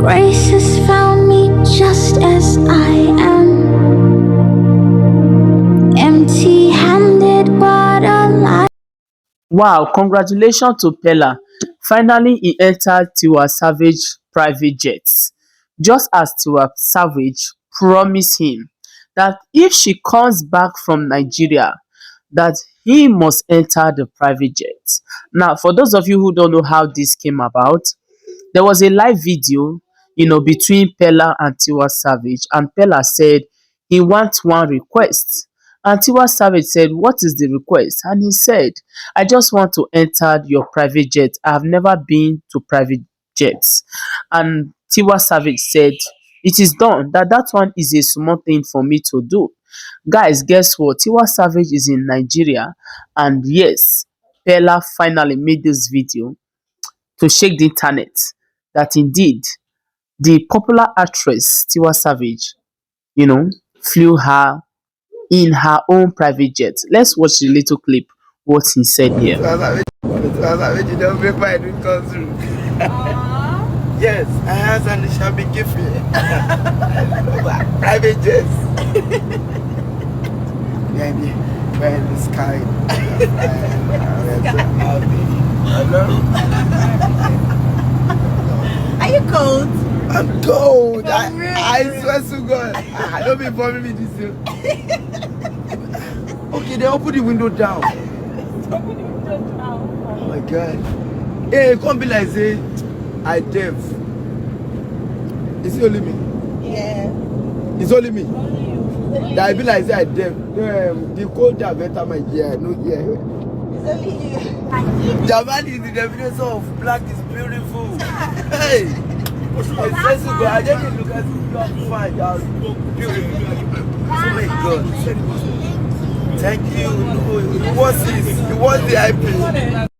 Grace has found me just as I am, empty-handed, but alive. Wow, congratulations to PELLER. Finally, he entered Tiwa Savage private jets. Just as Tiwa Savage promised him that if she comes back from Nigeria, that he must enter the private jet. Now, for those of you who don't know how this came about, there was a live video, between PELLER and Tiwa Savage, and PELLER said he wants one request. And Tiwa Savage said, "What is the request?" And he said, "I just want to enter your private jet. I have never been to private jets." And Tiwa Savage said, "It is done. That one is a small thing for me to do." Guys, guess what? Tiwa Savage is in Nigeria, and yes, PELLER finally made this video to shake the internet that indeed the popular actress Tiwa Savage, you know, flew her in her own private jet. Let's watch the little clip, what he said here. You don't make my dream come true. Yes, I have and it shall be given. Private jets. Yeah, we're in the sky. Hello? Are you cold? I'm cold. For real? I swear to God. I don't be bothering me this year. Okay, then open the window down. Oh my God. Hey, come be like say I deaf. Is it only me? Yeah. It's only me. Only you. That I be like say I deaf. The cold that better my ear, no ear. It's only you. Japan is the definition of black is beautiful. Hey! It's just good. I just look at you, you are fine. You are beautiful. Oh my God. Thank you. What's this? What's the IP?